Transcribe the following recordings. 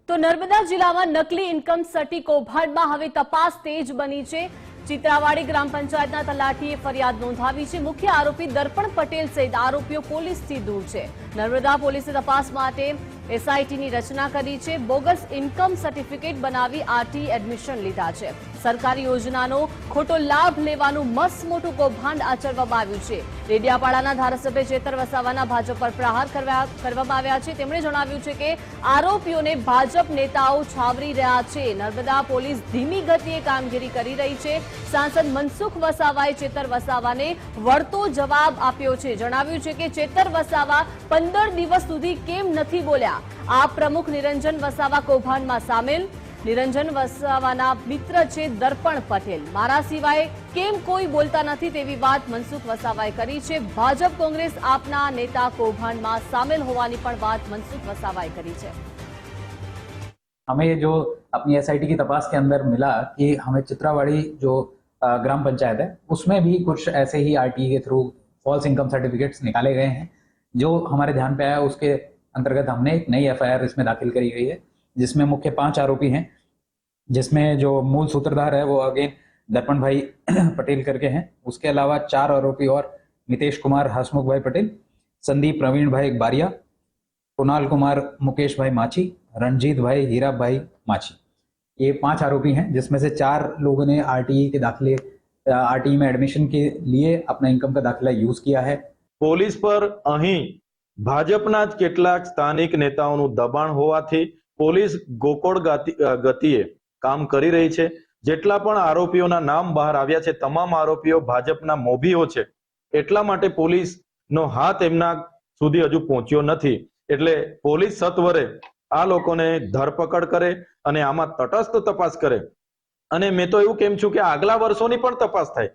તો નર્મદા જિલ્લામાં નકલી ઇન્કમ સર્ટી કૌભાંડમાં હવે તપાસ તેજ બની છે। ચિત્રાવાડી ગ્રામ પંચાયતના તલાટીએ ફરિયાદ નોંધાવી છે। મુખ્ય આરોપી દર્પણ પટેલ સહિત આરોપીઓ પોલીસથી દૂર છે। નર્મદા પોલીસે તપાસ માટે એસઆઈટીની રચના કરી છે। બોગસ ઇન્કમ સર્ટિફિકેટ બનાવી આરટી એડમિશન લીધા છે। સરકારી યોજનાનો ખોટો લાભ લેવાનું મસ્ત મોટું કૌભાંડ આચરવામાં આવ્યું છે। રેડિયાપાડાના ધારાસભ્ય ચેતર વસાવાના ભાજપ પર પ્રહાર કરવામાં આવ્યા છે। તેમણે જણાવ્યું છે કે આરોપીઓને ભાજપ નેતાઓ છાવરી રહ્યા છે। નર્મદા પોલીસ ધીમી ગતિએ કામગીરી કરી રહી છે। सांसद मनसुख वसावाए चेतर वसावाने वळतो जवाब आप्यो छे। जणाव्युं छे के चेतर वसावा 15 दिवस सुधी केम नथी बोल्या। आ प्रमुख निरंजन वसावा कौभांडमां सामेल। निरंजन वसावाना मित्र छे दर्पण पटेल। मारा सिवाय केम कोई बोलता नथी तेवी वात मनसुख वसावाए करी छे। भाजप कांग्रेस आपना नेता कौभांडमां सामेल होवानी पण वात मनसुख वसावाए करी छे। हमें जो अपनी एसआईटी की तपास के अंदर मिला कि हमें चित्रावाड़ी जो ग्राम पंचायत है उसमें भी कुछ ऐसे ही आरटीई के थ्रू फॉल्स इनकम सर्टिफिकेट्स निकाले गए हैं। जो हमारे ध्यान पे आया उसके अंतर्गत हमने एक नई एफआईआर इसमें दाखिल करी गई है, जिसमें मुख्य 5 आरोपी हैं, जिसमें जो मूल सूत्रधार है वो अगेन दर्पण भाई पटेल करके हैं। उसके अलावा 4 आरोपी और नितेश कुमार हसमुख भाई पटेल, संदीप प्रवीण भाई बारिया, कुणाल कुमार मुकेश भाई माची, रणजीत भाई हीरा भाई माची, ये 5 आरोपी हैं, जिसमें से 4 लोगों ने आरटीई में एडमिशन के लिए अपना इनकम का दाखिला यूज किया है। पोलीस पर અહીં ભાજપના જ કેટલાક સ્થાનિક નેતાઓનું દબાણ હોવાથી પોલીસ ગોકોળ ગતિએ કામ કરી રહી છે। જેટલા પણ આરોપીઓના નામ બહાર આવ્યા છે તમામ આરોપીઓ ભાજપના મોભીઓ છે, એટલા માટે પોલીસનો હાથ એમના સુધી હજુ પહોંચ્યો નથી। એટલે પોલીસ સત્વરે આ લોકોને ધરપકડ કરે અને આમાં તટસ્થ તપાસ કરે। અને મેં તો એવું કેમ છું કે આગલા વર્ષોની પણ તપાસ થાય।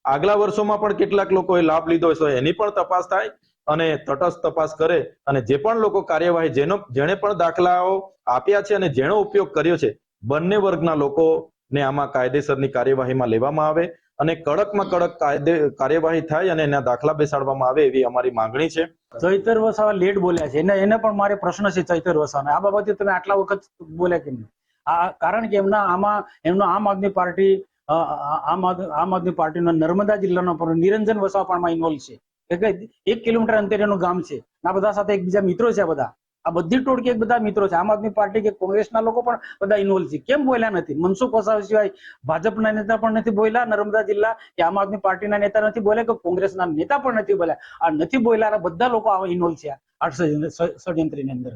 આગલા વર્ષોમાં પણ કેટલાક લોકોએ લાભ લીધો હશે એની પણ તપાસ થાય અને તટસ્થ તપાસ કરે અને જે પણ લોકો કાર્યવાહી જેણે પણ દાખલાઓ આપ્યા છે અને જેનો ઉપયોગ કર્યો છે બંને વર્ગના લોકોને આમાં કાયદેસરની કાર્યવાહીમાં લેવામાં આવે અને કડકમાં કડક કાર્યવાહી થાય અને એના દાખલા બેસાડવામાં આવે એવી અમારી માંગણી છે। ચૈતર વસાવા લેટ બોલ્યા છે એને પણ મારે પ્રશ્ન છે ચૈતર વસાવાને આ બાબતે તમે આટલા વખત બોલ્યા કેમ? કારણ કે એમનો આમ આદમી પાર્ટીનો નર્મદા જિલ્લાનો નિરંજન વસાવા પણ ઇન્વોલ્વ છે। 1 કિલોમીટર અંતરે એનું ગામ છે। આ બધા સાથે એકબીજા મિત્રો છે। આ બધી ટોળકી એક બધા મિત્રો છે। આમ આદમી પાર્ટી કે કોંગ્રેસના લોકો પણ બધા ઇન્વોલ્વ છે। કેમ બોલ્યા નથી? મનસુખ વસાવા સિવાય ભાજપના નેતા પણ નથી બોલ્યા, નર્મદા જિલ્લા કે આમ આદમી પાર્ટીના નેતા નથી બોલ્યા કે કોંગ્રેસના નેતા પણ નથી બોલ્યા। આ નથી બોલ્યા બધા લોકો ઇન્વોલ્વ છે આ ષડયંત્રની અંદર।